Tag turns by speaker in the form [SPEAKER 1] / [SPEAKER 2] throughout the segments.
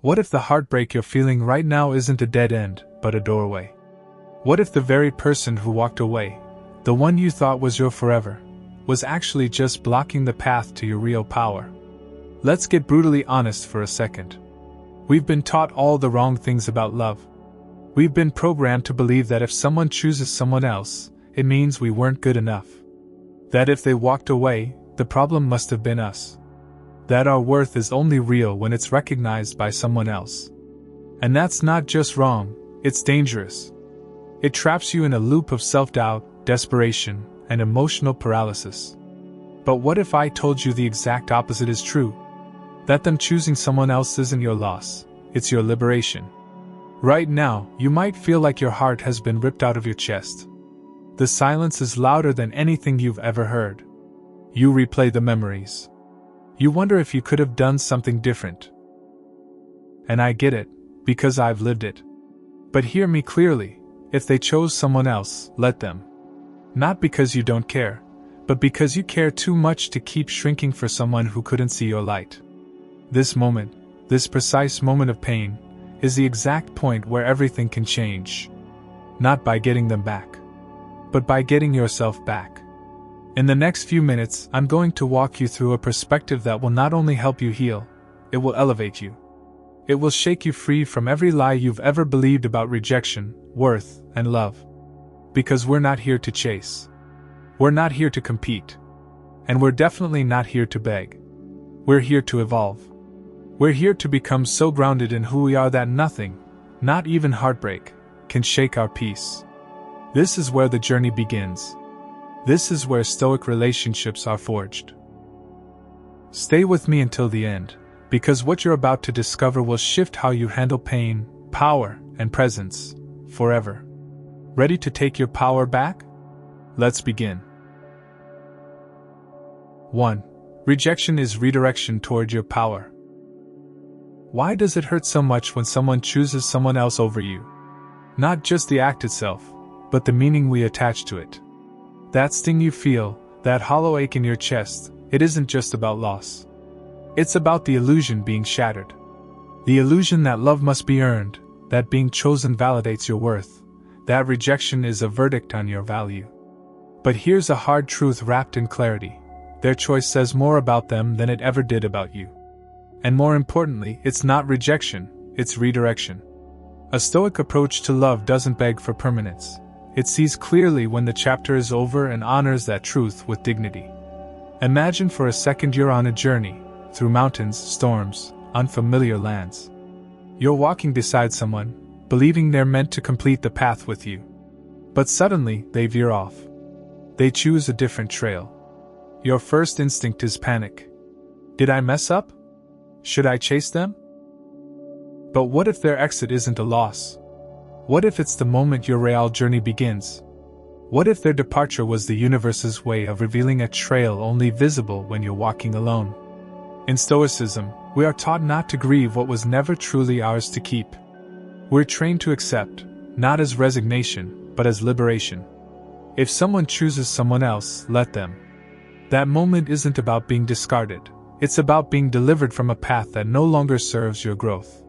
[SPEAKER 1] What if the heartbreak you're feeling right now isn't a dead end, but a doorway? What if the very person who walked away, the one you thought was your forever, was actually just blocking the path to your real power? Let's get brutally honest for a second. We've been taught all the wrong things about love. We've been programmed to believe that if someone chooses someone else, it means we weren't good enough. That if they walked away, the problem must have been us. That our worth is only real when it's recognized by someone else. And that's not just wrong, it's dangerous. It traps you in a loop of self-doubt, desperation, and emotional paralysis. But what if I told you the exact opposite is true? That them choosing someone else isn't your loss, it's your liberation. Right now, you might feel like your heart has been ripped out of your chest. The silence is louder than anything you've ever heard. You replay the memories. You wonder if you could have done something different. And I get it, because I've lived it. But hear me clearly, if they chose someone else, let them. Not because you don't care, but because you care too much to keep shrinking for someone who couldn't see your light. This moment, this precise moment of pain, is the exact point where everything can change. Not by getting them back, but by getting yourself back. In the next few minutes, I'm going to walk you through a perspective that will not only help you heal, it will elevate you. It will shake you free from every lie you've ever believed about rejection, worth, and love. Because we're not here to chase. We're not here to compete. And we're definitely not here to beg. We're here to evolve. We're here to become so grounded in who we are that nothing, not even heartbreak, can shake our peace. This is where the journey begins. This is where Stoic relationships are forged. Stay with me until the end, because what you're about to discover will shift how you handle pain, power, and presence, forever. Ready to take your power back? Let's begin. 1. Rejection is redirection toward your power. Why does it hurt so much when someone chooses someone else over you? Not just the act itself, but the meaning we attach to it. That sting you feel, that hollow ache in your chest, it isn't just about loss. It's about the illusion being shattered. The illusion that love must be earned, that being chosen validates your worth, that rejection is a verdict on your value. But here's a hard truth wrapped in clarity. Their choice says more about them than it ever did about you. And more importantly, it's not rejection, it's redirection. A Stoic approach to love doesn't beg for permanence. It sees clearly when the chapter is over and honors that truth with dignity. Imagine for a second you're on a journey, through mountains, storms, unfamiliar lands. You're walking beside someone, believing they're meant to complete the path with you. But suddenly, they veer off. They choose a different trail. Your first instinct is panic. Did I mess up? Should I chase them? But what if their exit isn't a loss? What if it's the moment your real journey begins? What if their departure was the universe's way of revealing a trail only visible when you're walking alone? In Stoicism, we are taught not to grieve what was never truly ours to keep. We're trained to accept, not as resignation, but as liberation. If someone chooses someone else, let them. That moment isn't about being discarded, it's about being delivered from a path that no longer serves your growth.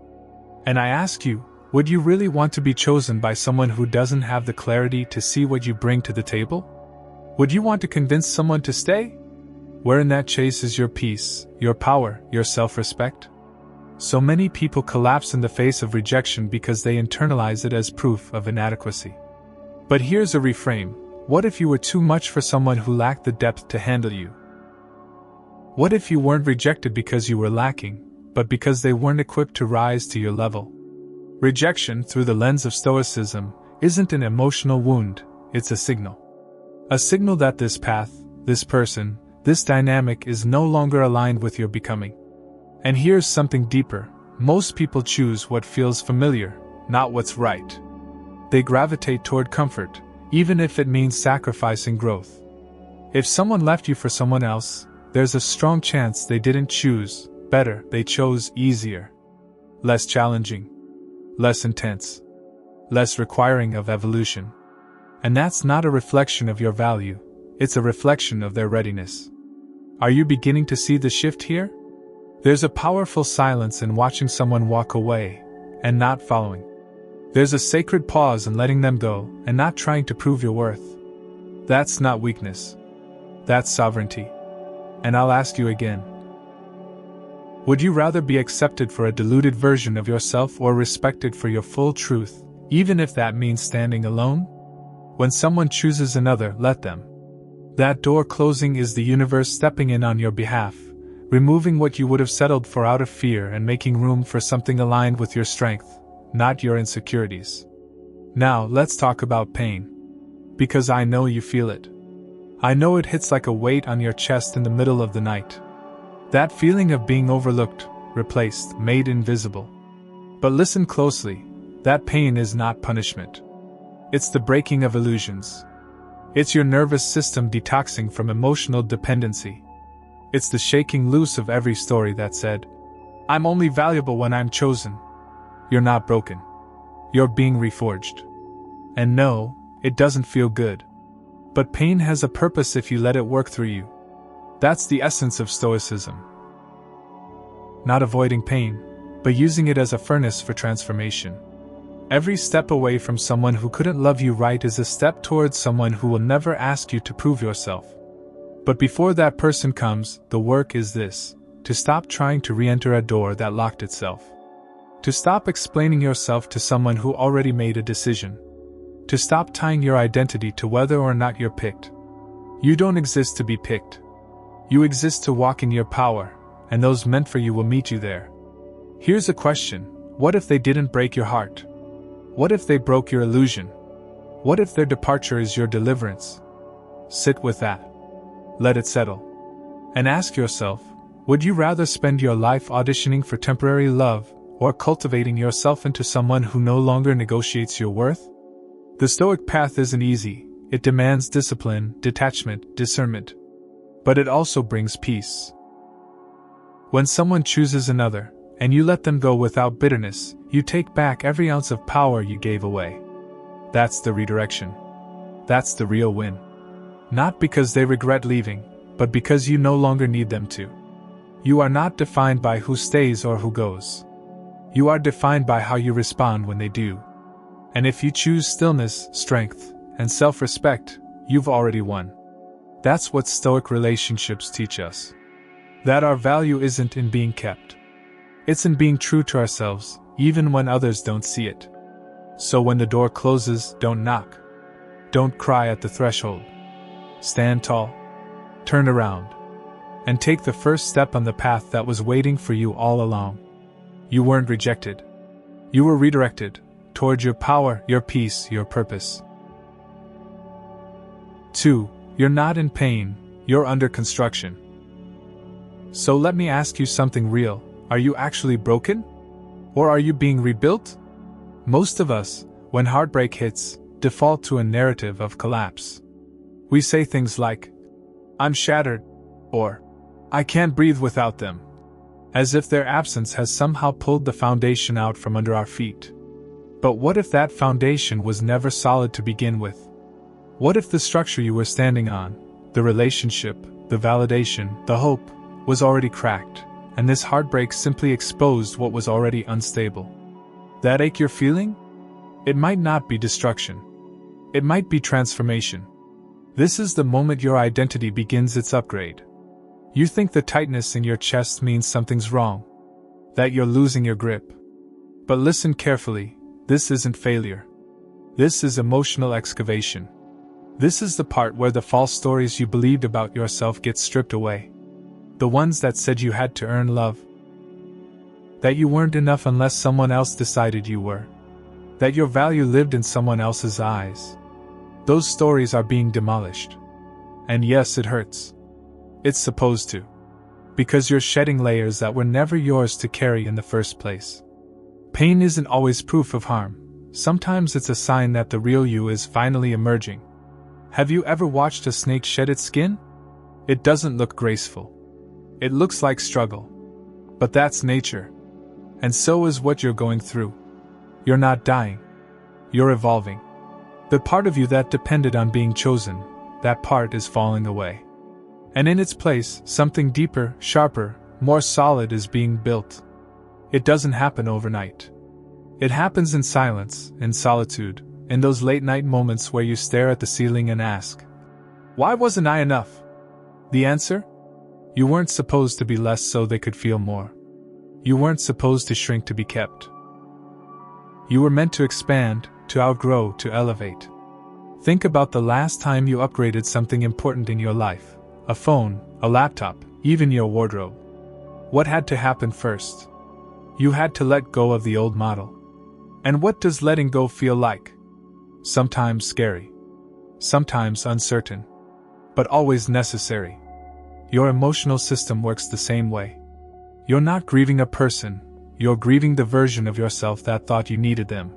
[SPEAKER 1] And I ask you, would you really want to be chosen by someone who doesn't have the clarity to see what you bring to the table? Would you want to convince someone to stay? Where in that chase is your peace, your power, your self-respect? So many people collapse in the face of rejection because they internalize it as proof of inadequacy. But here's a reframe. What if you were too much for someone who lacked the depth to handle you? What if you weren't rejected because you were lacking, but because they weren't equipped to rise to your level? Rejection, through the lens of Stoicism, isn't an emotional wound, it's a signal. A signal that this path, this person, this dynamic is no longer aligned with your becoming. And here's something deeper. Most people choose what feels familiar, not what's right. They gravitate toward comfort, even if it means sacrificing growth. If someone left you for someone else, there's a strong chance they didn't choose better, they chose easier. Less challenging. Less intense. Less requiring of evolution. And that's not a reflection of your value, it's a reflection of their readiness. Are you beginning to see the shift here? There's a powerful silence in watching someone walk away and not following. There's a sacred pause in letting them go and not trying to prove your worth. That's not weakness. That's sovereignty. And I'll ask you again. Would you rather be accepted for a diluted version of yourself or respected for your full truth, even if that means standing alone? When someone chooses another, let them. That door closing is the universe stepping in on your behalf, removing what you would have settled for out of fear and making room for something aligned with your strength, not your insecurities. Now, let's talk about pain. Because I know you feel it. I know it hits like a weight on your chest in the middle of the night. That feeling of being overlooked, replaced, made invisible. But listen closely, that pain is not punishment. It's the breaking of illusions. It's your nervous system detoxing from emotional dependency. It's the shaking loose of every story that said, "I'm only valuable when I'm chosen." You're not broken. You're being reforged. And no, it doesn't feel good. But pain has a purpose if you let it work through you. That's the essence of Stoicism. Not avoiding pain, but using it as a furnace for transformation. Every step away from someone who couldn't love you right is a step towards someone who will never ask you to prove yourself. But before that person comes, the work is this: to stop trying to re-enter a door that locked itself. To stop explaining yourself to someone who already made a decision. To stop tying your identity to whether or not you're picked. You don't exist to be picked. You exist to walk in your power, and those meant for you will meet you there. Here's a question: what if they didn't break your heart? What if they broke your illusion? What if their departure is your deliverance? Sit with that. Let it settle. And ask yourself, would you rather spend your life auditioning for temporary love, or cultivating yourself into someone who no longer negotiates your worth? The Stoic path isn't easy. It demands discipline, detachment, discernment. But it also brings peace. When someone chooses another, and you let them go without bitterness, you take back every ounce of power you gave away. That's the redirection. That's the real win. Not because they regret leaving, but because you no longer need them to. You are not defined by who stays or who goes. You are defined by how you respond when they do. And if you choose stillness, strength, and self-respect, you've already won. That's what Stoic relationships teach us. That our value isn't in being kept. It's in being true to ourselves, even when others don't see it. So when the door closes, don't knock. Don't cry at the threshold. Stand tall. Turn around. And take the first step on the path that was waiting for you all along. You weren't rejected. You were redirected toward your power, your peace, your purpose. 2. You're not in pain, you're under construction. So let me ask you something real. Are you actually broken? Or are you being rebuilt? Most of us, when heartbreak hits, default to a narrative of collapse. We say things like, "I'm shattered," or "I can't breathe without them," as if their absence has somehow pulled the foundation out from under our feet. But what if that foundation was never solid to begin with? What if the structure you were standing on, the relationship, the validation, the hope, was already cracked, and this heartbreak simply exposed what was already unstable? That ache you're feeling? It might not be destruction. It might be transformation. This is the moment your identity begins its upgrade. You think the tightness in your chest means something's wrong, that you're losing your grip. But listen carefully, this isn't failure. This is emotional excavation. This is the part where the false stories you believed about yourself get stripped away. The ones that said you had to earn love. That you weren't enough unless someone else decided you were. That your value lived in someone else's eyes. Those stories are being demolished. And yes, it hurts. It's supposed to. Because you're shedding layers that were never yours to carry in the first place. Pain isn't always proof of harm. Sometimes it's a sign that the real you is finally emerging. Have you ever watched a snake shed its skin? It doesn't look graceful. It looks like struggle. But that's nature. And so is what you're going through. You're not dying. You're evolving. The part of you that depended on being chosen, that part is falling away. And in its place, something deeper, sharper, more solid is being built. It doesn't happen overnight. It happens in silence, in solitude, in those late-night moments where you stare at the ceiling and ask, "Why wasn't I enough?" The answer? You weren't supposed to be less so they could feel more. You weren't supposed to shrink to be kept. You were meant to expand, to outgrow, to elevate. Think about the last time you upgraded something important in your life: a phone, a laptop, even your wardrobe. What had to happen first? You had to let go of the old model. And what does letting go feel like? Sometimes scary. Sometimes uncertain. But always necessary. Your emotional system works the same way. You're not grieving a person, you're grieving the version of yourself that thought you needed them.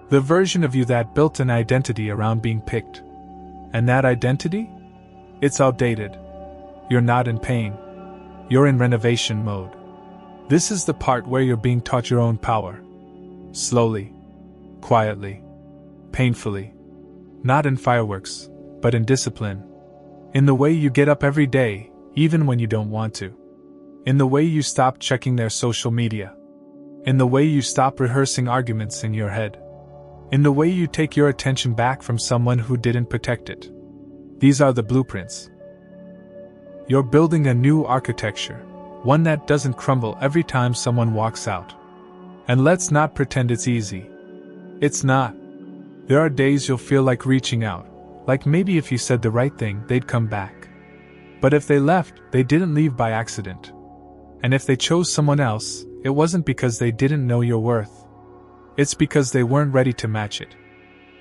[SPEAKER 1] The version of you that built an identity around being picked. And that identity? It's outdated. You're not in pain. You're in renovation mode. This is the part where you're being taught your own power. Slowly. Quietly. Painfully. Not in fireworks, but in discipline. In the way you get up every day, even when you don't want to. In the way you stop checking their social media. In the way you stop rehearsing arguments in your head. In the way you take your attention back from someone who didn't protect it. These are the blueprints. You're building a new architecture, one that doesn't crumble every time someone walks out. And let's not pretend it's easy. It's not. There are days you'll feel like reaching out, like maybe if you said the right thing, they'd come back. But if they left, they didn't leave by accident. And if they chose someone else, it wasn't because they didn't know your worth. It's because they weren't ready to match it.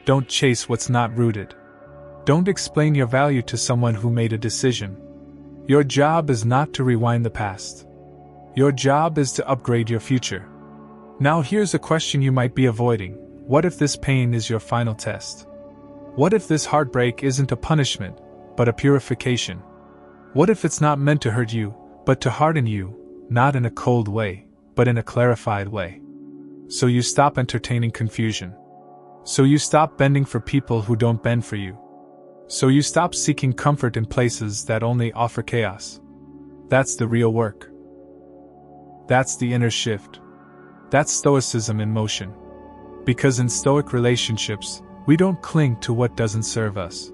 [SPEAKER 1] Don't chase what's not rooted. Don't explain your value to someone who made a decision. Your job is not to rewind the past. Your job is to upgrade your future. Now here's a question you might be avoiding. What if this pain is your final test? What if this heartbreak isn't a punishment, but a purification? What if it's not meant to hurt you, but to harden you, not in a cold way, but in a clarified way? So you stop entertaining confusion. So you stop bending for people who don't bend for you. So you stop seeking comfort in places that only offer chaos. That's the real work. That's the inner shift. That's stoicism in motion. Because in Stoic relationships, we don't cling to what doesn't serve us.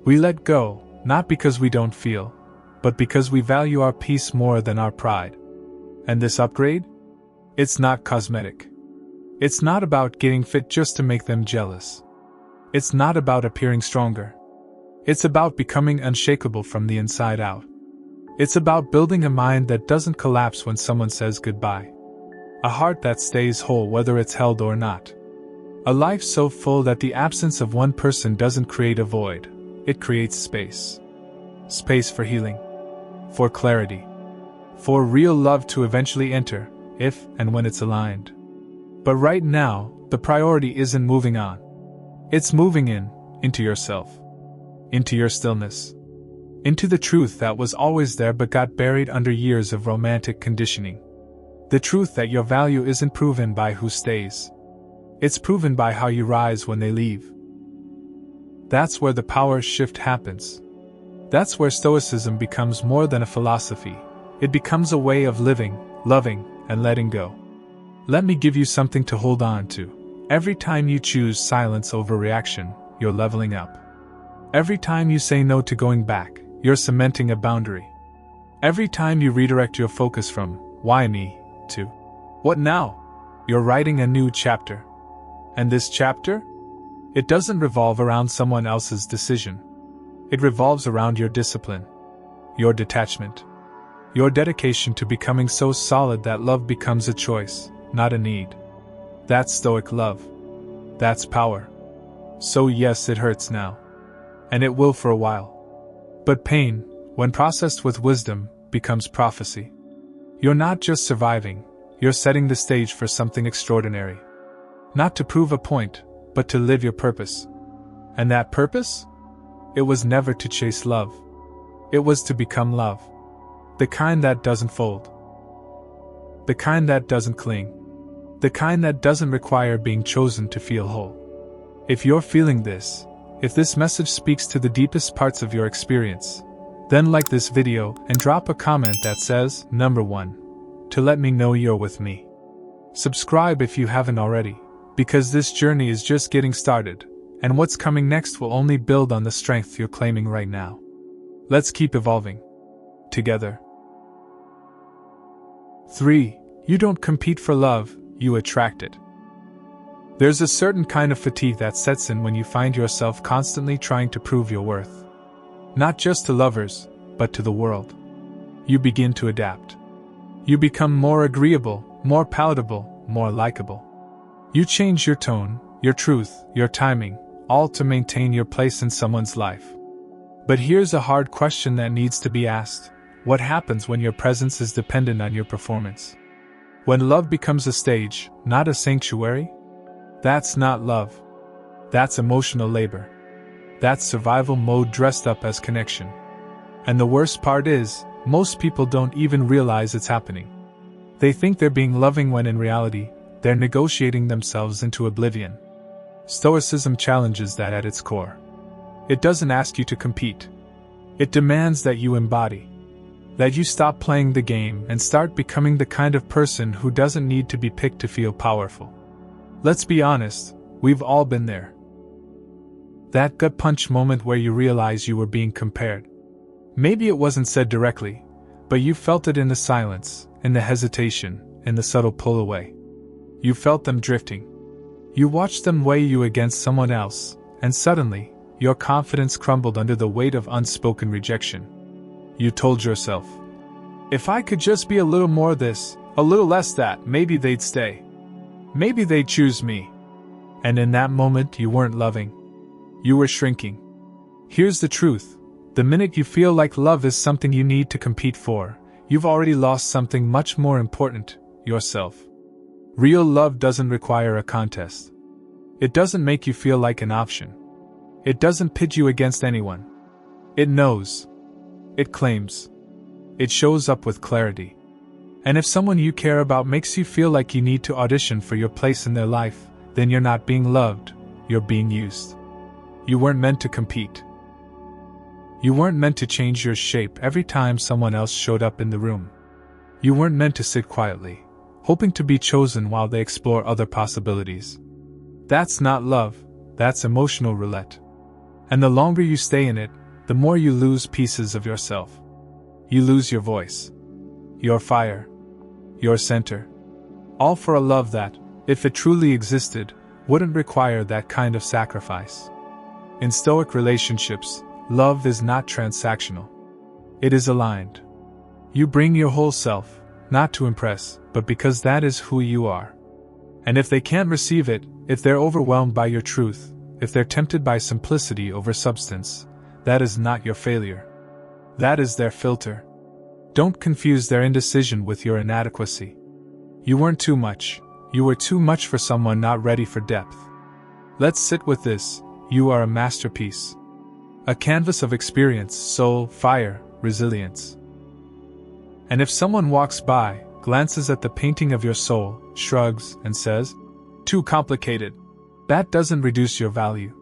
[SPEAKER 1] We let go, not because we don't feel, but because we value our peace more than our pride. And this upgrade? It's not cosmetic. It's not about getting fit just to make them jealous. It's not about appearing stronger. It's about becoming unshakable from the inside out. It's about building a mind that doesn't collapse when someone says goodbye. A heart that stays whole whether it's held or not. A life so full that the absence of one person doesn't create a void, it creates space. Space for healing. For clarity. For real love to eventually enter, if and when it's aligned. But right now, the priority isn't moving on. It's moving into yourself. Into your stillness. Into the truth that was always there but got buried under years of romantic conditioning. The truth that your value isn't proven by who stays. It's proven by how you rise when they leave. That's where the power shift happens. That's where Stoicism becomes more than a philosophy. It becomes a way of living, loving, and letting go. Let me give you something to hold on to. Every time you choose silence over reaction, you're leveling up. Every time you say no to going back, you're cementing a boundary. Every time you redirect your focus from, why me, to, what now? You're writing a new chapter. And this chapter? It doesn't revolve around someone else's decision. It revolves around your discipline. Your detachment. Your dedication to becoming so solid that love becomes a choice, not a need. That's Stoic love. That's power. So yes, it hurts now. And it will for a while. But pain, when processed with wisdom, becomes prophecy. You're not just surviving, you're setting the stage for something extraordinary. Not to prove a point, but to live your purpose. And that purpose? It was never to chase love. It was to become love. The kind that doesn't fold. The kind that doesn't cling. The kind that doesn't require being chosen to feel whole. If you're feeling this, if this message speaks to the deepest parts of your experience, Then like this video and drop a comment that says, Number 1, to let me know you're with me. Subscribe if you haven't already, because this journey is just getting started, and what's coming next will only build on the strength you're claiming right now. Let's keep evolving. Together. 3. You don't compete for love, you attract it. There's a certain kind of fatigue that sets in when you find yourself constantly trying to prove your worth. Not just to lovers, but to the world. You begin to adapt. You become more agreeable, more palatable, more likable. You change your tone, your truth, your timing, all to maintain your place in someone's life. But here's a hard question that needs to be asked. What happens when your presence is dependent on your performance? When love becomes a stage, not a sanctuary? That's not love. That's emotional labor. That's survival mode dressed up as connection. And the worst part is, most people don't even realize it's happening. They think they're being loving when in reality, they're negotiating themselves into oblivion. Stoicism challenges that at its core. It doesn't ask you to compete. It demands that you embody. That you stop playing the game and start becoming the kind of person who doesn't need to be picked to feel powerful. Let's be honest, we've all been there. That gut punch moment where you realize you were being compared. Maybe it wasn't said directly, but you felt it in the silence, in the hesitation, in the subtle pull away. You felt them drifting. You watched them weigh you against someone else, and suddenly, your confidence crumbled under the weight of unspoken rejection. You told yourself, if I could just be a little more this, a little less that, maybe they'd stay. Maybe they'd choose me. And in that moment, you weren't loving. You were shrinking. Here's the truth. The minute you feel like love is something you need to compete for, you've already lost something much more important, yourself. Real love doesn't require a contest. It doesn't make you feel like an option. It doesn't pit you against anyone. It knows. It claims. It shows up with clarity. And if someone you care about makes you feel like you need to audition for your place in their life, then you're not being loved, you're being used. You weren't meant to compete. You weren't meant to change your shape every time someone else showed up in the room. You weren't meant to sit quietly, hoping to be chosen while they explore other possibilities. That's not love, that's emotional roulette. And the longer you stay in it, the more you lose pieces of yourself. You lose your voice, your fire, your center. All for a love that, if it truly existed, wouldn't require that kind of sacrifice. In Stoic relationships, love is not transactional. It is aligned. You bring your whole self, not to impress, but because that is who you are. And if they can't receive it, if they're overwhelmed by your truth, if they're tempted by simplicity over substance, that is not your failure. That is their filter. Don't confuse their indecision with your inadequacy. You weren't too much. You were too much for someone not ready for depth. Let's sit with this. You are a masterpiece. A canvas of experience, soul, fire, resilience. And if someone walks by, glances at the painting of your soul, shrugs, and says, "Too complicated," that doesn't reduce your value.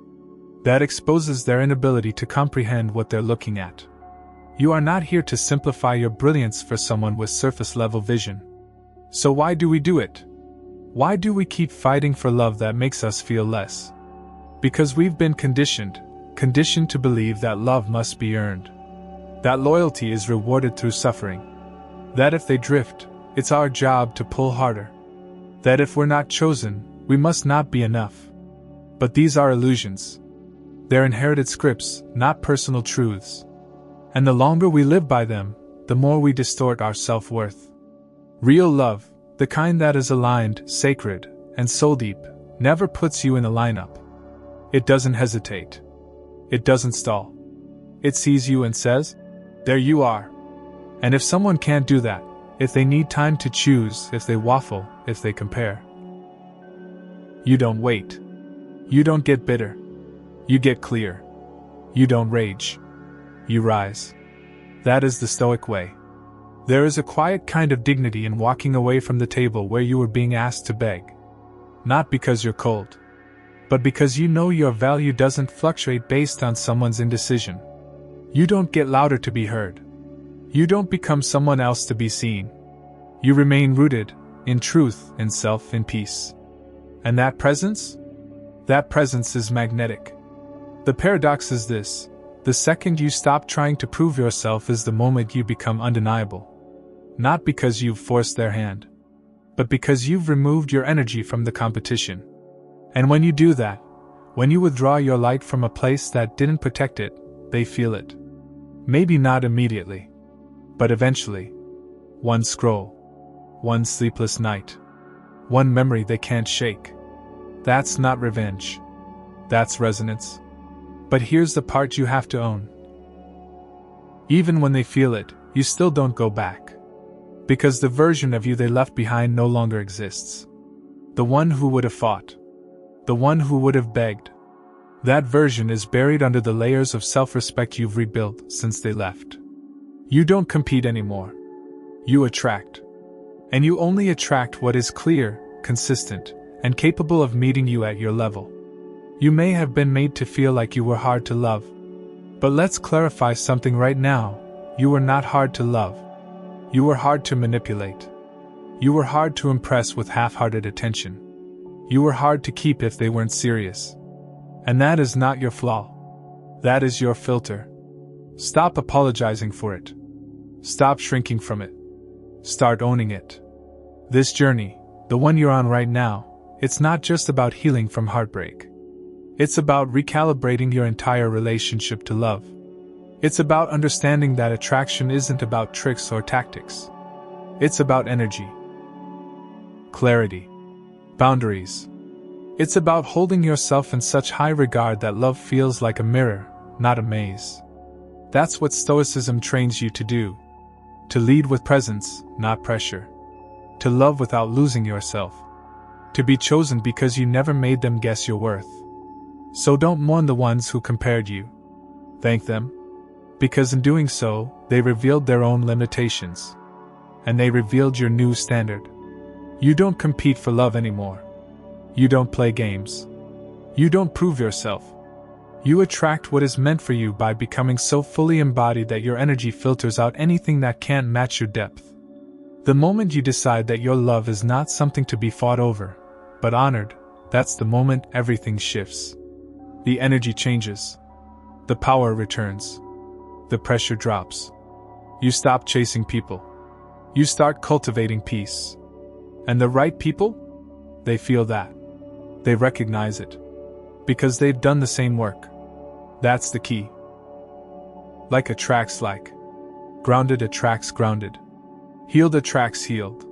[SPEAKER 1] That exposes their inability to comprehend what they're looking at. You are not here to simplify your brilliance for someone with surface-level vision. So why do we do it? Why do we keep fighting for love that makes us feel less? Because we've been conditioned to believe that love must be earned. That loyalty is rewarded through suffering. That if they drift, it's our job to pull harder. That if we're not chosen, we must not be enough. But these are illusions. They're inherited scripts, not personal truths. And the longer we live by them, the more we distort our self-worth. Real love, the kind that is aligned, sacred, and soul-deep, never puts you in a lineup. It doesn't hesitate. It doesn't stall. It sees you and says, "There you are." And if someone can't do that, if they need time to choose, if they waffle, if they compare, you don't wait. You don't get bitter. You get clear. You don't rage. You rise. That is the Stoic way. There is a quiet kind of dignity in walking away from the table where you were being asked to beg. Not because you're cold, but because you know your value doesn't fluctuate based on someone's indecision. You don't get louder to be heard. You don't become someone else to be seen. You remain rooted, in truth, in self, in peace. And that presence? That presence is magnetic. The paradox is this: the second you stop trying to prove yourself is the moment you become undeniable. Not because you've forced their hand, but because you've removed your energy from the competition. And when you do that, when you withdraw your light from a place that didn't protect it, they feel it. Maybe not immediately, but eventually. One scroll, one sleepless night, one memory they can't shake. That's not revenge. That's resonance. But here's the part you have to own. Even when they feel it, you still don't go back. Because the version of you they left behind no longer exists. The one who would have fought. The one who would have begged. That version is buried under the layers of self-respect you've rebuilt since they left. You don't compete anymore. You attract. And you only attract what is clear, consistent, and capable of meeting you at your level. You may have been made to feel like you were hard to love. But let's clarify something right now. You were not hard to love. You were hard to manipulate. You were hard to impress with half-hearted attention. You were hard to keep if they weren't serious. And that is not your flaw. That is your filter. Stop apologizing for it. Stop shrinking from it. Start owning it. This journey, the one you're on right now, it's not just about healing from heartbreak. It's about recalibrating your entire relationship to love. It's about understanding that attraction isn't about tricks or tactics. It's about energy, clarity, boundaries. It's about holding yourself in such high regard that love feels like a mirror, not a maze. That's what Stoicism trains you to do. To lead with presence, not pressure. To love without losing yourself. To be chosen because you never made them guess your worth. So don't mourn the ones who compared you. Thank them. Because in doing so, they revealed their own limitations. And they revealed your new standard. You don't compete for love anymore. You don't play games. You don't prove yourself. You attract what is meant for you by becoming so fully embodied that your energy filters out anything that can't match your depth. The moment you decide that your love is not something to be fought over, but honored, that's the moment everything shifts. The energy changes. The power returns. The pressure drops. You stop chasing people. You start cultivating peace. And the right people? They feel that. They recognize it. Because they've done the same work. That's the key. Like attracts like. Grounded attracts grounded. Healed attracts healed.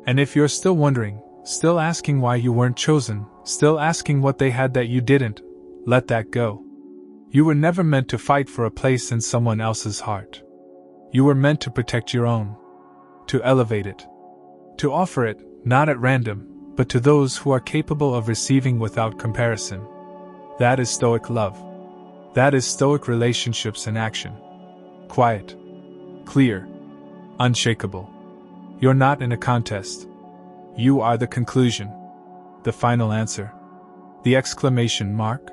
[SPEAKER 1] And if you're still wondering, still asking why you weren't chosen, still asking what they had that you didn't, let that go. You were never meant to fight for a place in someone else's heart. You were meant to protect your own. To elevate it. To offer it, not at random, but to those who are capable of receiving without comparison. That is Stoic love. That is Stoic relationships in action. Quiet. Clear. Unshakable. You're not in a contest. You are the conclusion. The final answer. The exclamation mark.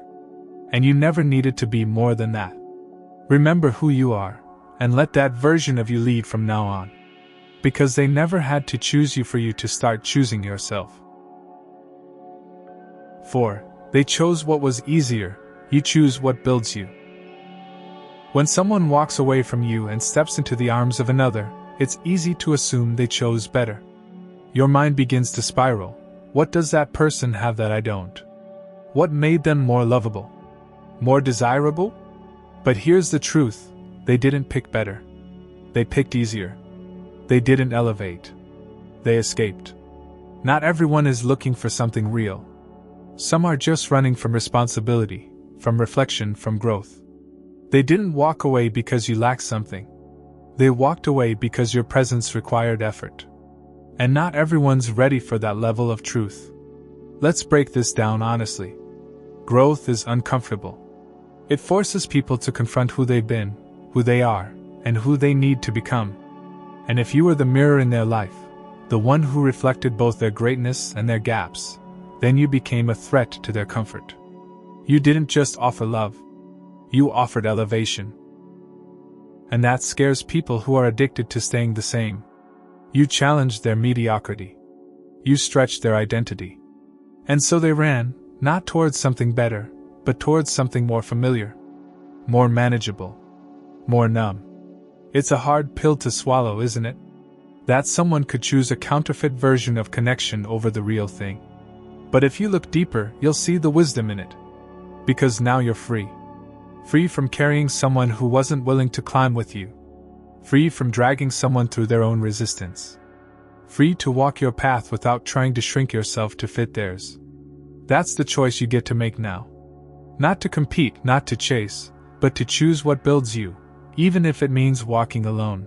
[SPEAKER 1] And you never needed to be more than that. Remember who you are, and let that version of you lead from now on. Because they never had to choose you for you to start choosing yourself. 4. They chose what was easier, you choose what builds you. When someone walks away from you and steps into the arms of another, it's easy to assume they chose better. Your mind begins to spiral. What does that person have that I don't? What made them more lovable? More desirable? But here's the truth, they didn't pick better. They picked easier. They didn't elevate. They escaped. Not everyone is looking for something real. Some are just running from responsibility, from reflection, from growth. They didn't walk away because you lacked something. They walked away because your presence required effort. And not everyone's ready for that level of truth. Let's break this down honestly. Growth is uncomfortable. It forces people to confront who they've been, who they are, and who they need to become. And if you were the mirror in their life, the one who reflected both their greatness and their gaps, then you became a threat to their comfort. You didn't just offer love. You offered elevation. And that scares people who are addicted to staying the same. You challenged their mediocrity. You stretched their identity. And so they ran, not towards something better, but towards something more familiar, more manageable, more numb. It's a hard pill to swallow, isn't it? That someone could choose a counterfeit version of connection over the real thing. But if you look deeper, you'll see the wisdom in it. Because now you're free. Free from carrying someone who wasn't willing to climb with you. Free from dragging someone through their own resistance. Free to walk your path without trying to shrink yourself to fit theirs. That's the choice you get to make now. Not to compete, not to chase, but to choose what builds you, even if it means walking alone.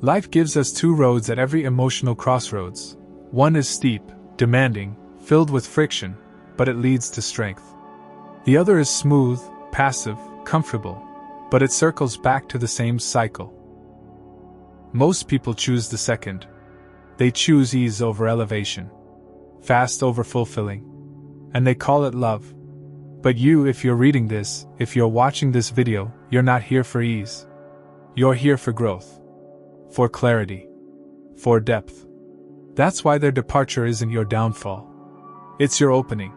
[SPEAKER 1] Life gives us two roads at every emotional crossroads. One is steep, demanding, filled with friction, but it leads to strength. The other is smooth, passive, comfortable, but it circles back to the same cycle. Most people choose the second. They choose ease over elevation, fast over fulfilling, and they call it love. But you, if you're reading this, if you're watching this video, you're not here for ease. You're here for growth, for clarity, for depth. That's why their departure isn't your downfall. It's your opening.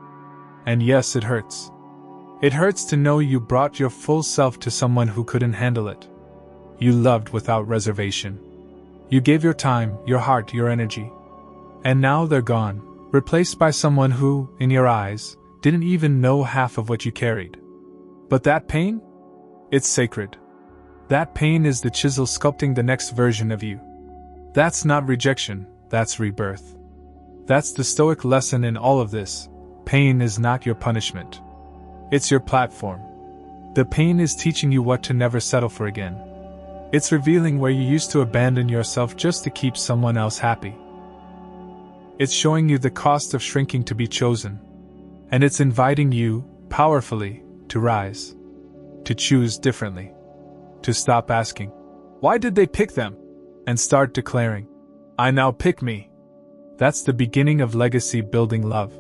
[SPEAKER 1] And yes, it hurts. It hurts to know you brought your full self to someone who couldn't handle it. You loved without reservation. You gave your time, your heart, your energy. And now they're gone, replaced by someone who, in your eyes, didn't even know half of what you carried. But that pain? It's sacred. That pain is the chisel sculpting the next version of you. That's not rejection, that's rebirth. That's the Stoic lesson in all of this. Pain is not your punishment. It's your platform. The pain is teaching you what to never settle for again. It's revealing where you used to abandon yourself just to keep someone else happy. It's showing you the cost of shrinking to be chosen. And it's inviting you, powerfully, to rise. To choose differently. To stop asking, why did they pick them? And start declaring, I now pick me. That's the beginning of legacy-building love.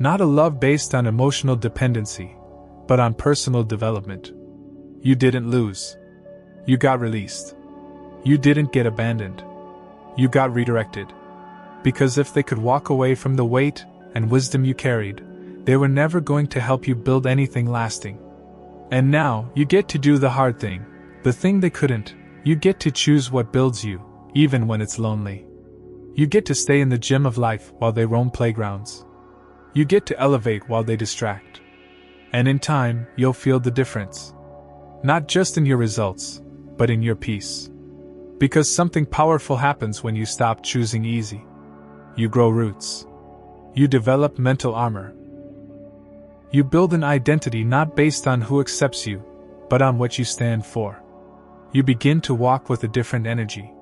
[SPEAKER 1] Not a love based on emotional dependency, but on personal development. You didn't lose. You got released. You didn't get abandoned. You got redirected. Because if they could walk away from the weight and wisdom you carried, they were never going to help you build anything lasting. And now, you get to do the hard thing, the thing they couldn't. You get to choose what builds you, even when it's lonely. You get to stay in the gym of life while they roam playgrounds. You get to elevate while they distract. And in time, you'll feel the difference. Not just in your results, but in your peace. Because something powerful happens when you stop choosing easy. You grow roots. You develop mental armor. You build an identity not based on who accepts you, but on what you stand for. You begin to walk with a different energy.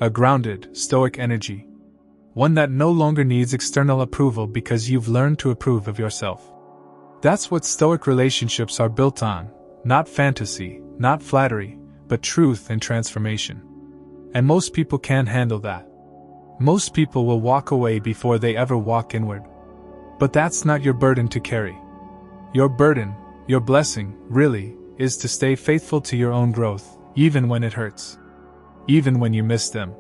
[SPEAKER 1] A grounded, stoic energy. One that no longer needs external approval because you've learned to approve of yourself. That's what Stoic relationships are built on, not fantasy, not flattery, but truth and transformation. And most people can't handle that. Most people will walk away before they ever walk inward. But that's not your burden to carry. Your burden, your blessing, really, is to stay faithful to your own growth, even when it hurts. Even when you miss them.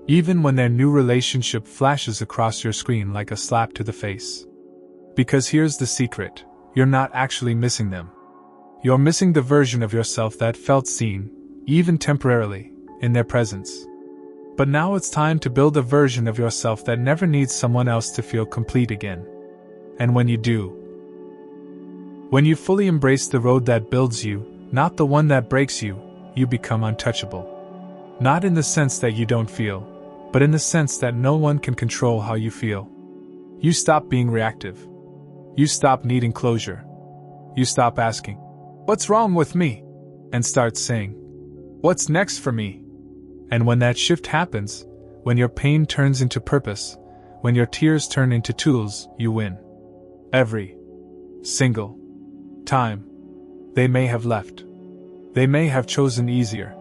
[SPEAKER 1] Even when their new relationship flashes across your screen like a slap to the face. Because here's the secret, you're not actually missing them. You're missing the version of yourself that felt seen, even temporarily, in their presence. But now it's time to build a version of yourself that never needs someone else to feel complete again. And when you do, when you fully embrace the road that builds you, not the one that breaks you, you become untouchable. Not in the sense that you don't feel, but in the sense that no one can control how you feel. You stop being reactive. You stop needing closure. You stop asking, what's wrong with me? And start saying, what's next for me? And when that shift happens, when your pain turns into purpose, when your tears turn into tools, you win. Every single time. They may have left. They may have chosen easier.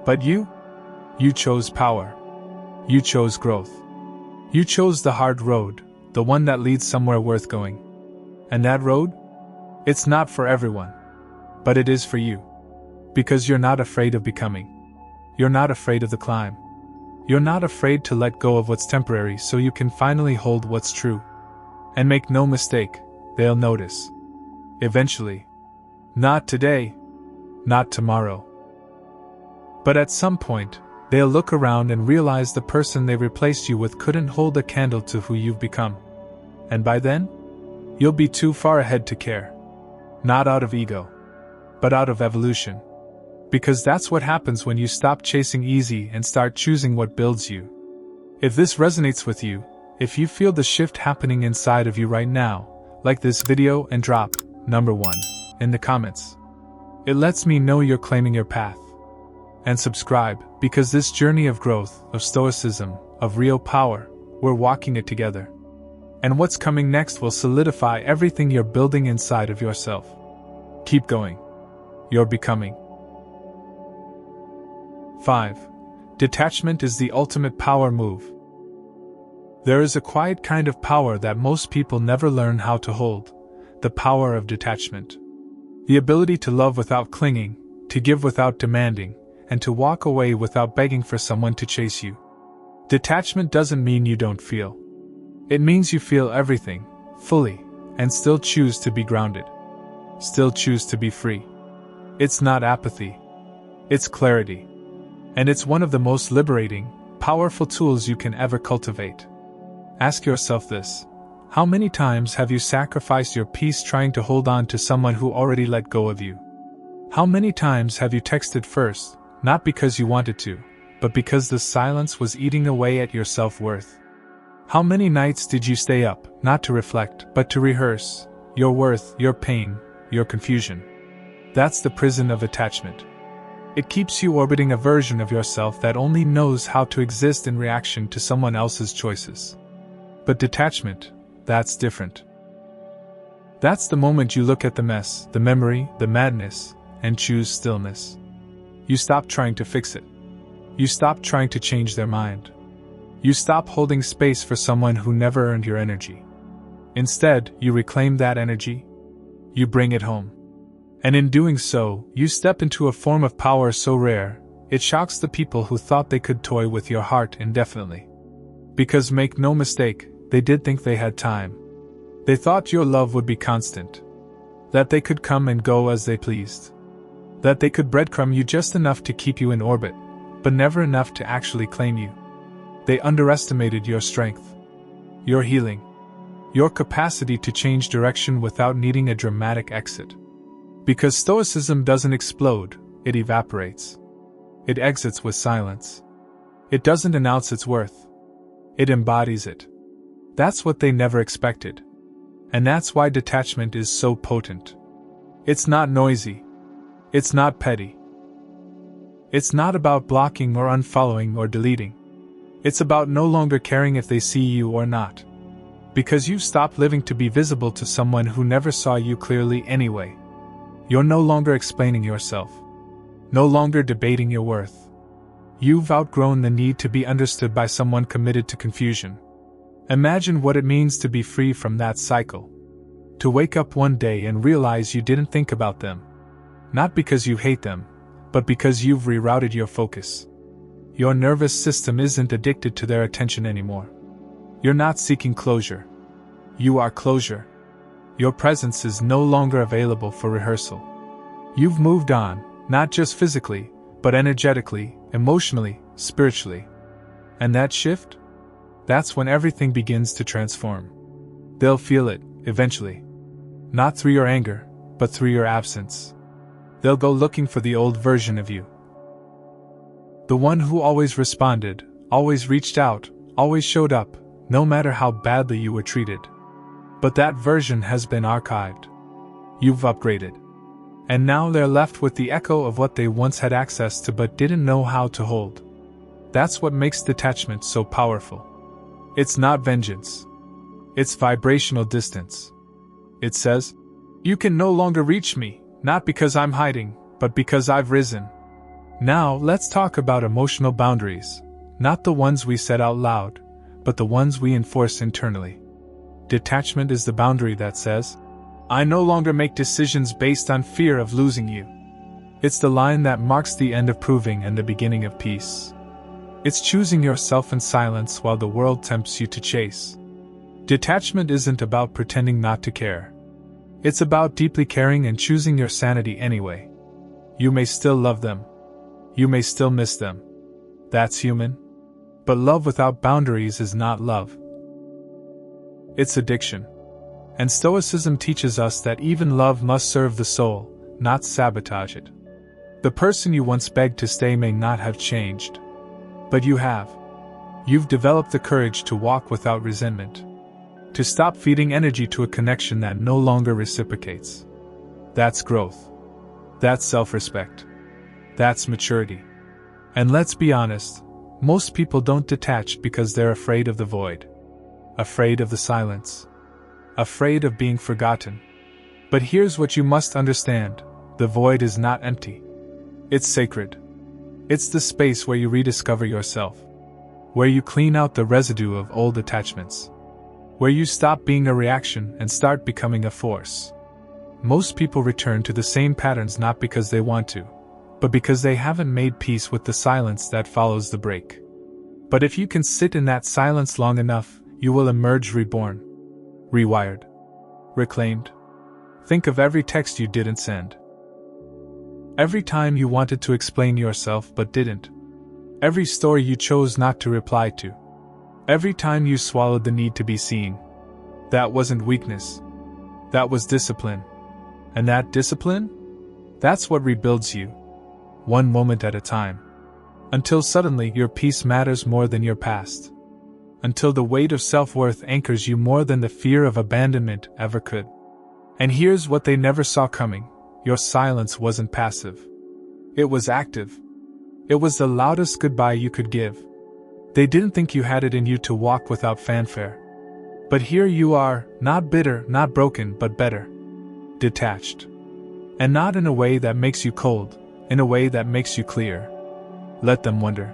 [SPEAKER 1] But you chose power. You chose growth. You chose the hard road, the one that leads somewhere worth going. And that road? It's not for everyone. But it is for you. Because you're not afraid of becoming. You're not afraid of the climb. You're not afraid to let go of what's temporary so you can finally hold what's true. And make no mistake, they'll notice. Eventually. Not today. Not tomorrow. But at some point, they'll look around and realize the person they replaced you with couldn't hold a candle to who you've become. And by then, you'll be too far ahead to care. Not out of ego, but out of evolution. Because that's what happens when you stop chasing easy and start choosing what builds you. If this resonates with you, if you feel the shift happening inside of you right now, like this video and drop number 1 in the comments. It lets me know you're claiming your path. And subscribe, because this journey of growth, of stoicism, of real power, we're walking it together. And what's coming next will solidify everything you're building inside of yourself. Keep going. You're becoming. 5. Detachment is the ultimate power move. There is a quiet kind of power that most people never learn how to hold, the power of detachment. The ability to love without clinging, to give without demanding, and to walk away without begging for someone to chase you. Detachment doesn't mean you don't feel. It means you feel everything, fully, and still choose to be grounded. Still choose to be free. It's not apathy. It's clarity. And it's one of the most liberating, powerful tools you can ever cultivate. Ask yourself this. How many times have you sacrificed your peace trying to hold on to someone who already let go of you? How many times have you texted first, not because you wanted to, but because the silence was eating away at your self-worth? How many nights did you stay up, not to reflect, but to rehearse your worth, your pain, your confusion? That's the prison of attachment. It keeps you orbiting a version of yourself that only knows how to exist in reaction to someone else's choices. But detachment, that's different. That's the moment you look at the mess, the memory, the madness, and choose stillness. You stop trying to fix it. You stop trying to change their mind. You stop holding space for someone who never earned your energy. Instead, you reclaim that energy. You bring it home. And in doing so, you step into a form of power so rare, it shocks the people who thought they could toy with your heart indefinitely. Because make no mistake, they did think they had time. They thought your love would be constant. That they could come and go as they pleased. That they could breadcrumb you just enough to keep you in orbit, but never enough to actually claim you. They underestimated your strength, your healing, your capacity to change direction without needing a dramatic exit. Because stoicism doesn't explode, it evaporates. It exits with silence. It doesn't announce its worth. It embodies it. That's what they never expected. And that's why detachment is so potent. It's not noisy. It's not petty. It's not about blocking or unfollowing or deleting. It's about no longer caring if they see you or not. Because you've stopped living to be visible to someone who never saw you clearly anyway. You're no longer explaining yourself. No longer debating your worth. You've outgrown the need to be understood by someone committed to confusion. Imagine what it means to be free from that cycle. To wake up one day and realize you didn't think about them. Not because you hate them, but because you've rerouted your focus. Your nervous system isn't addicted to their attention anymore. You're not seeking closure. You are closure. Your presence is no longer available for rehearsal. You've moved on, not just physically, but energetically, emotionally, spiritually. And that shift? That's when everything begins to transform. They'll feel it, eventually. Not through your anger, but through your absence. They'll go looking for the old version of you. The one who always responded, always reached out, always showed up, no matter how badly you were treated. But that version has been archived. You've upgraded. And now they're left with the echo of what they once had access to but didn't know how to hold. That's what makes detachment so powerful. It's not vengeance. It's vibrational distance. It says, you can no longer reach me, not because I'm hiding, but because I've risen. Now let's talk about emotional boundaries, not the ones we set out loud, but the ones we enforce internally. Detachment is the boundary that says, I no longer make decisions based on fear of losing you. It's the line that marks the end of proving and the beginning of peace. It's choosing yourself in silence while the world tempts you to chase. Detachment isn't about pretending not to care. It's about deeply caring and choosing your sanity anyway. You may still love them. You may still miss them. That's human. But love without boundaries is not love. It's addiction. And Stoicism teaches us that even love must serve the soul, not sabotage it. The person you once begged to stay may not have changed. But you have. You've developed the courage to walk without resentment. To stop feeding energy to a connection that no longer reciprocates. That's growth. That's self-respect. That's maturity. And let's be honest, most people don't detach because they're afraid of the void. Afraid of the silence. Afraid of being forgotten. But here's what you must understand, the void is not empty. It's sacred. It's the space where you rediscover yourself. Where you clean out the residue of old attachments. Where you stop being a reaction and start becoming a force. Most people return to the same patterns not because they want to, but because they haven't made peace with the silence that follows the break. But if you can sit in that silence long enough, you will emerge reborn. Rewired. Reclaimed. Think of every text you didn't send. Every time you wanted to explain yourself but didn't. Every story you chose not to reply to. Every time you swallowed the need to be seen. That wasn't weakness. That was discipline. And that discipline? That's what rebuilds you. One moment at a time. Until suddenly your peace matters more than your past. Until the weight of self-worth anchors you more than the fear of abandonment ever could. And here's what they never saw coming. Your silence wasn't passive. It was active. It was the loudest goodbye you could give. They didn't think you had it in you to walk without fanfare. But here you are, not bitter, not broken, but better. Detached. And not in a way that makes you cold, in a way that makes you clear. Let them wonder.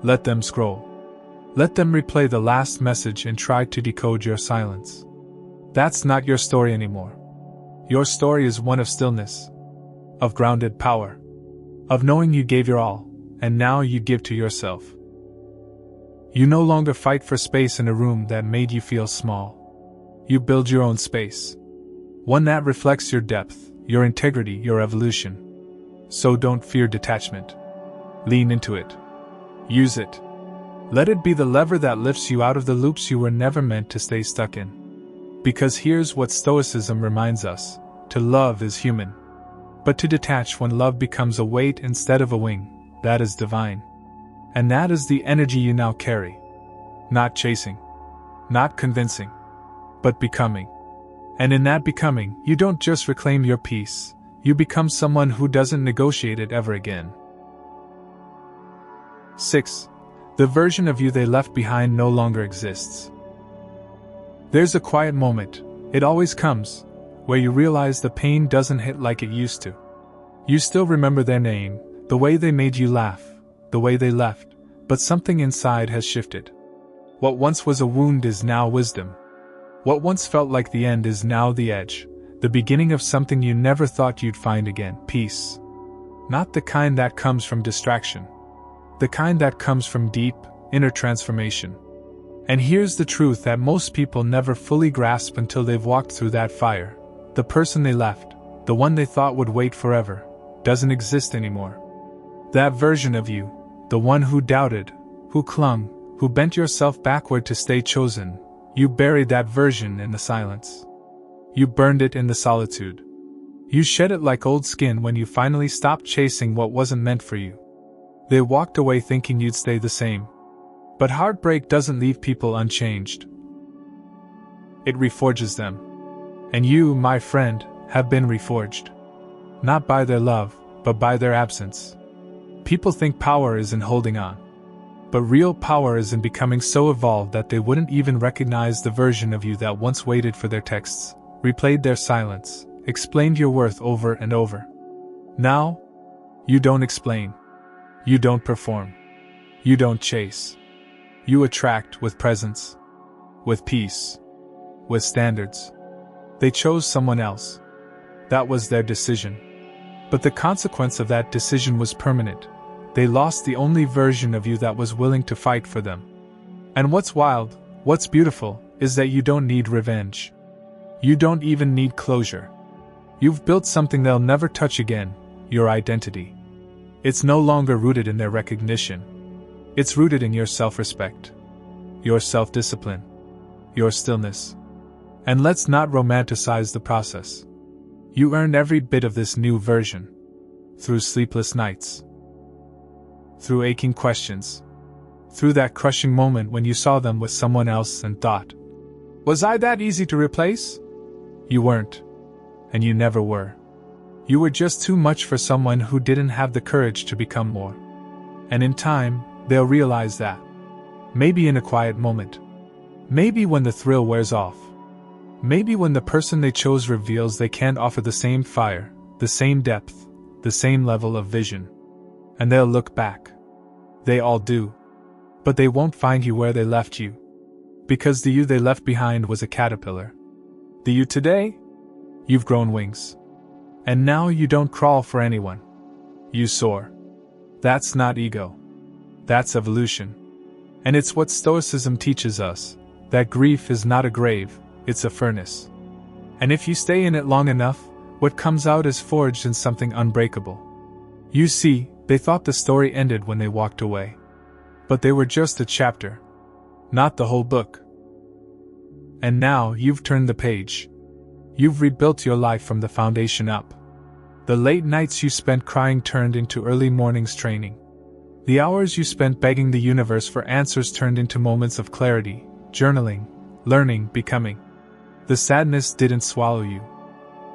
[SPEAKER 1] Let them scroll. Let them replay the last message and try to decode your silence. That's not your story anymore. Your story is one of stillness, of grounded power, of knowing you gave your all, and now you give to yourself. You no longer fight for space in a room that made you feel small. You build your own space. One that reflects your depth, your integrity, your evolution. So don't fear detachment. Lean into it. Use it. Let it be the lever that lifts you out of the loops you were never meant to stay stuck in. Because here's what Stoicism reminds us, to love is human. But to detach when love becomes a weight instead of a wing, that is divine. And that is the energy you now carry. Not chasing. Not convincing. But becoming. And in that becoming, you don't just reclaim your peace, you become someone who doesn't negotiate it ever again. 6. The version of you they left behind no longer exists. There's a quiet moment, it always comes, where you realize the pain doesn't hit like it used to. You still remember their name, the way they made you laugh, the way they left, but something inside has shifted. What once was a wound is now wisdom. What once felt like the end is now the edge, the beginning of something you never thought you'd find again, peace. Not the kind that comes from distraction. The kind that comes from deep, inner transformation. And here's the truth that most people never fully grasp until they've walked through that fire. The person they left, the one they thought would wait forever, doesn't exist anymore. That version of you, the one who doubted, who clung, who bent yourself backward to stay chosen, you buried that version in the silence. You burned it in the solitude. You shed it like old skin when you finally stopped chasing what wasn't meant for you. They walked away thinking you'd stay the same. But heartbreak doesn't leave people unchanged. It reforges them. And you, my friend, have been reforged. Not by their love, but by their absence. People think power is in holding on. But real power is in becoming so evolved that they wouldn't even recognize the version of you that once waited for their texts, replayed their silence, explained your worth over and over. Now, you don't explain. You don't perform. You don't chase. You attract with presence, with peace, with standards. They chose someone else. That was their decision. But the consequence of that decision was permanent. They lost the only version of you that was willing to fight for them. And what's wild, what's beautiful, is that you don't need revenge. You don't even need closure. You've built something they'll never touch again, your identity. It's no longer rooted in their recognition. It's rooted in your self-respect, your self-discipline, your stillness. And let's not romanticize the process. You earned every bit of this new version. Through sleepless nights. Through aching questions. Through that crushing moment when you saw them with someone else and thought, "Was I that easy to replace?" You weren't. And you never were. You were just too much for someone who didn't have the courage to become more. And in time, they'll realize that. Maybe in a quiet moment. Maybe when the thrill wears off. Maybe when the person they chose reveals they can't offer the same fire, the same depth, the same level of vision. And they'll look back. They all do. But they won't find you where they left you. Because the you they left behind was a caterpillar. The you today? You've grown wings. And now you don't crawl for anyone. You soar. That's not ego. That's evolution. And it's what Stoicism teaches us, that grief is not a grave, it's a furnace. And if you stay in it long enough, what comes out is forged in something unbreakable. You see, they thought the story ended when they walked away. But they were just a chapter. Not the whole book. And now you've turned the page. You've rebuilt your life from the foundation up. The late nights you spent crying turned into early mornings training. The hours you spent begging the universe for answers turned into moments of clarity, journaling, learning, becoming. The sadness didn't swallow you.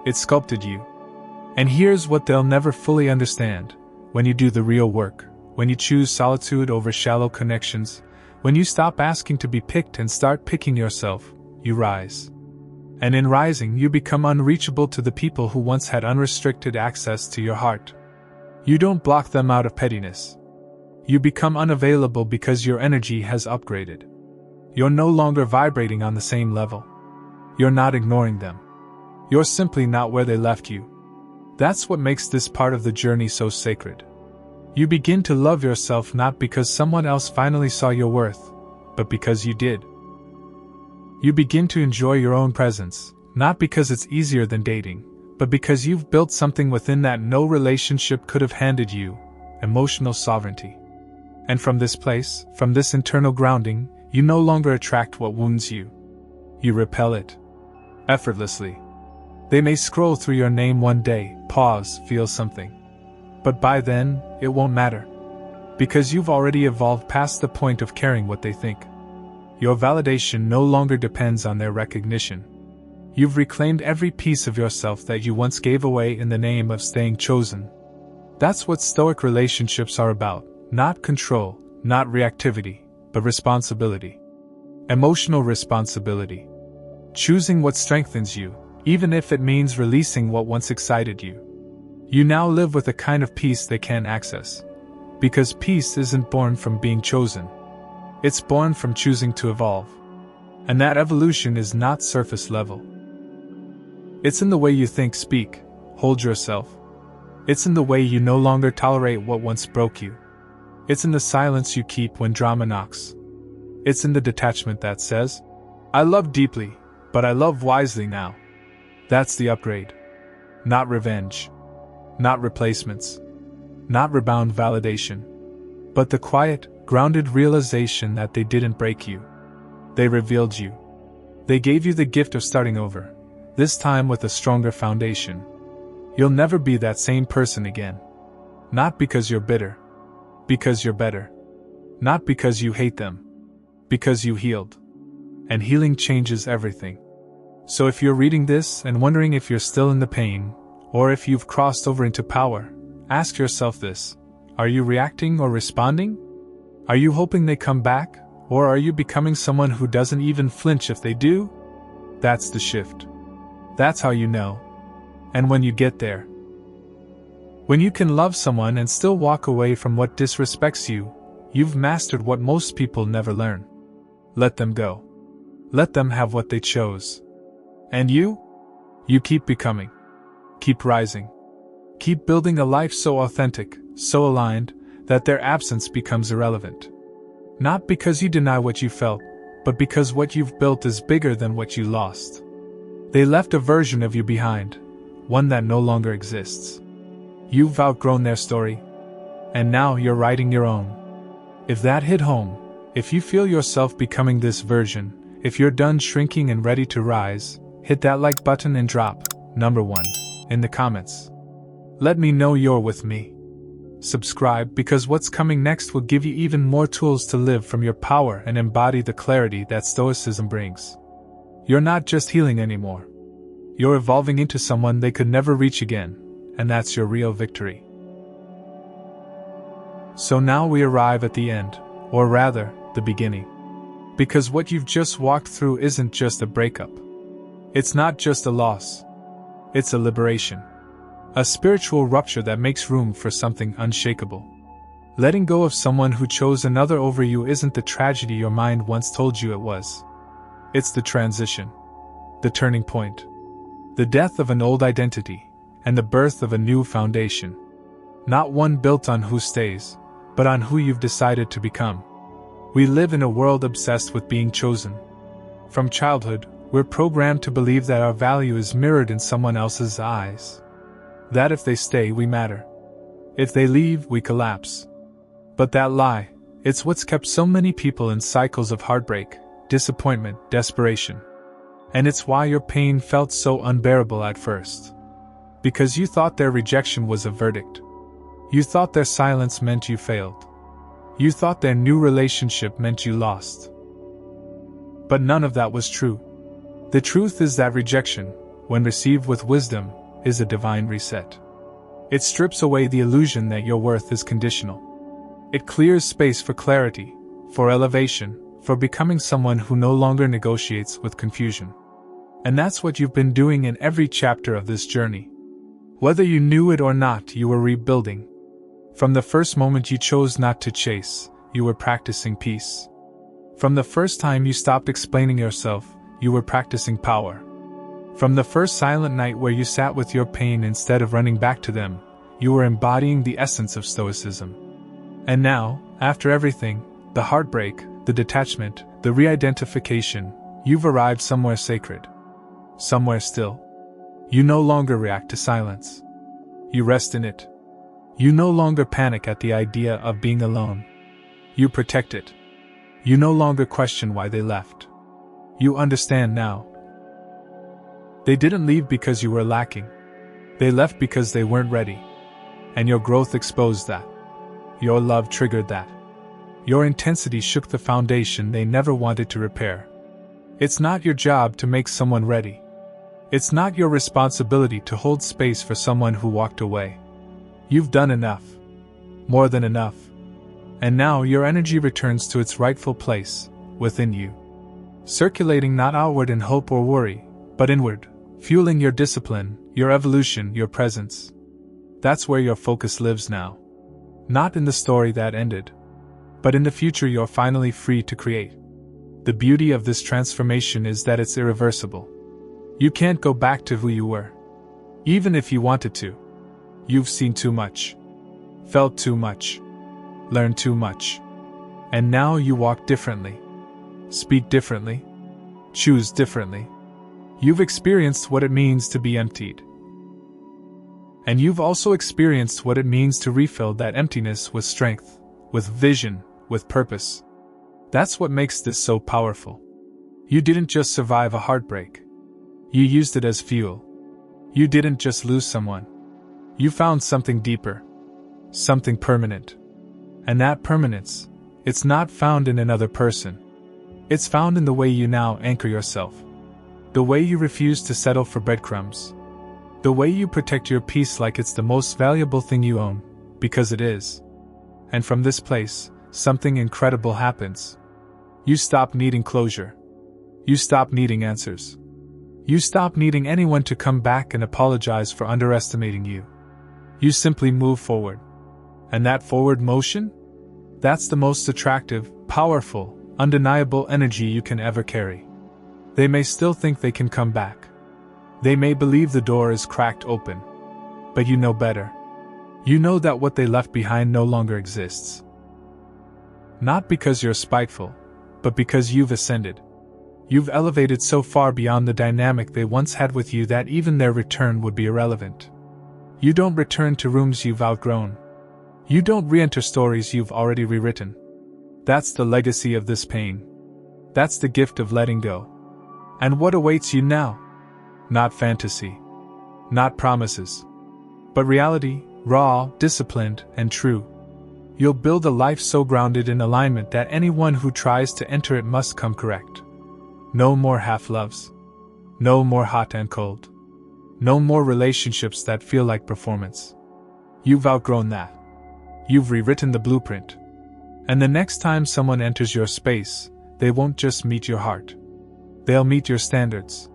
[SPEAKER 1] It sculpted you. And here's what they'll never fully understand. When you do the real work, when you choose solitude over shallow connections, when you stop asking to be picked and start picking yourself, you rise. And in rising, you become unreachable to the people who once had unrestricted access to your heart. You don't block them out of pettiness. You become unavailable because your energy has upgraded. You're no longer vibrating on the same level. You're not ignoring them. You're simply not where they left you. That's what makes this part of the journey so sacred. You begin to love yourself not because someone else finally saw your worth, but because you did. You begin to enjoy your own presence, not because it's easier than dating, but because you've built something within that no relationship could have handed you, emotional sovereignty. And from this place, from this internal grounding, you no longer attract what wounds you. You repel it. Effortlessly. They may scroll through your name one day, pause, feel something. But by then, it won't matter. Because you've already evolved past the point of caring what they think. Your validation no longer depends on their recognition. You've reclaimed every piece of yourself that you once gave away in the name of staying chosen. That's what Stoic relationships are about, not control, not reactivity, but responsibility. Emotional responsibility. Choosing what strengthens you, even if it means releasing what once excited you. You now live with a kind of peace they can't access. Because peace isn't born from being chosen. It's born from choosing to evolve. And that evolution is not surface level. It's in the way you think, speak, hold yourself. It's in the way you no longer tolerate what once broke you. It's in the silence you keep when drama knocks. It's in the detachment that says, "I love deeply, but I love wisely now." That's the upgrade. Not revenge. Not replacements. Not rebound validation. But the quiet, grounded realization that they didn't break you. They revealed you. They gave you the gift of starting over, this time with a stronger foundation. You'll never be that same person again. Not because you're bitter. Because you're better. Not because you hate them. Because you healed. And healing changes everything. So if you're reading this and wondering if you're still in the pain, or if you've crossed over into power, ask yourself this. Are you reacting or responding? Are you hoping they come back, or are you becoming someone who doesn't even flinch if they do? That's the shift. That's how you know. And when you get there, when you can love someone and still walk away from what disrespects you, you've mastered what most people never learn. Let them go. Let them have what they chose. And you? You keep becoming. Keep rising. Keep building a life so authentic, so aligned, that their absence becomes irrelevant. Not because you deny what you felt, but because what you've built is bigger than what you lost. They left a version of you behind, one that no longer exists. You've outgrown their story, and now you're writing your own. If that hit home, if you feel yourself becoming this version, if you're done shrinking and ready to rise, hit that like button and drop number 1 in the comments. Let me know you're with me. Subscribe because what's coming next will give you even more tools to live from your power and embody the clarity that Stoicism brings. You're not just healing anymore. You're evolving into someone they could never reach again, and that's your real victory. So now we arrive at the end, or rather, the beginning. Because what you've just walked through isn't just a breakup. It's not just a loss. It's a liberation. A spiritual rupture that makes room for something unshakable. Letting go of someone who chose another over you isn't the tragedy your mind once told you it was. It's the transition. The turning point. The death of an old identity, and the birth of a new foundation. Not one built on who stays, but on who you've decided to become. We live in a world obsessed with being chosen. From childhood, we're programmed to believe that our value is mirrored in someone else's eyes. That if they stay, we matter. If they leave, we collapse. But that lie, it's what's kept so many people in cycles of heartbreak, disappointment, desperation. And it's why your pain felt so unbearable at first. Because you thought their rejection was a verdict. You thought their silence meant you failed. You thought their new relationship meant you lost. But none of that was true. The truth is that rejection, when received with wisdom, is a divine reset. It strips away the illusion that your worth is conditional. It clears space for clarity, for elevation, for becoming someone who no longer negotiates with confusion. And that's what you've been doing in every chapter of this journey. Whether you knew it or not, you were rebuilding. From the first moment you chose not to chase, you were practicing peace. From the first time you stopped explaining yourself, you were practicing power. From the first silent night where you sat with your pain instead of running back to them, you were embodying the essence of Stoicism. And now, after everything, the heartbreak, the detachment, the re-identification, you've arrived somewhere sacred. Somewhere still. You no longer react to silence. You rest in it. You no longer panic at the idea of being alone. You protect it. You no longer question why they left. You understand now. They didn't leave because you were lacking. They left because they weren't ready. And your growth exposed that. Your love triggered that. Your intensity shook the foundation they never wanted to repair. It's not your job to make someone ready. It's not your responsibility to hold space for someone who walked away. You've done enough. More than enough. And now your energy returns to its rightful place, within you. Circulating not outward in hope or worry, but inward, fueling your discipline, your evolution, your presence. That's where your focus lives now. Not in the story that ended, but in the future you're finally free to create. The beauty of this transformation is that it's irreversible. You can't go back to who you were. Even if you wanted to. You've seen too much. Felt too much. Learned too much. And now you walk differently. Speak differently. Choose differently. You've experienced what it means to be emptied. And you've also experienced what it means to refill that emptiness with strength, with vision, with purpose. That's what makes this so powerful. You didn't just survive a heartbreak. You used it as fuel. You didn't just lose someone. You found something deeper. Something permanent. And that permanence, it's not found in another person. It's found in the way you now anchor yourself. The way you refuse to settle for breadcrumbs. The way you protect your peace like it's the most valuable thing you own, because it is. And from this place, something incredible happens. You stop needing closure. You stop needing answers. You stop needing anyone to come back and apologize for underestimating you. You simply move forward. And that forward motion? That's the most attractive, powerful, undeniable energy you can ever carry. They may still think they can come back. They may believe the door is cracked open. But you know better. You know that what they left behind no longer exists. Not because you're spiteful, but because you've ascended. You've elevated so far beyond the dynamic they once had with you that even their return would be irrelevant. You don't return to rooms you've outgrown. You don't re-enter stories you've already rewritten. That's the legacy of this pain. That's the gift of letting go. And what awaits you now? Not fantasy. Not promises. But reality, raw, disciplined, and true. You'll build a life so grounded in alignment that anyone who tries to enter it must come correct. No more half-loves. No more hot and cold. No more relationships that feel like performance. You've outgrown that. You've rewritten the blueprint. And the next time someone enters your space, they won't just meet your heart. They'll meet your standards.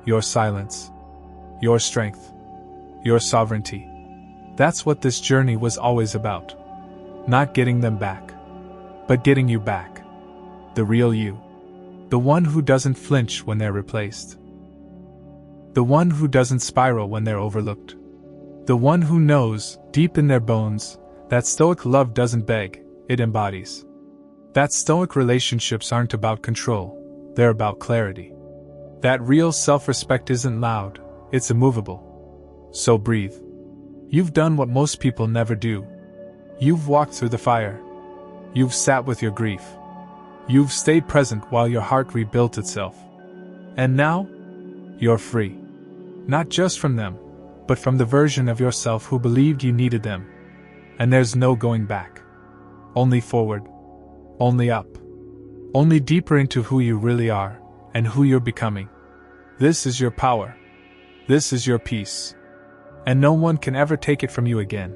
[SPEAKER 1] Your silence. Your strength. Your sovereignty. That's what this journey was always about. Not getting them back, but getting you back. The real you. The one who doesn't flinch when they're replaced. The one who doesn't spiral when they're overlooked. The one who knows, deep in their bones, that stoic love doesn't beg, it embodies. That stoic relationships aren't about control, they're about clarity. That real self-respect isn't loud, it's immovable. So breathe. You've done what most people never do. You've walked through the fire. You've sat with your grief. You've stayed present while your heart rebuilt itself. And now, you're free. Not just from them, but from the version of yourself who believed you needed them. And there's no going back. Only forward. Only up. Only deeper into who you really are, and who you're becoming. This is your power. This is your peace. And no one can ever take it from you again.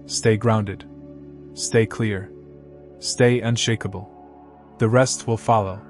[SPEAKER 1] Stay grounded. Stay clear. Stay unshakable. The rest will follow.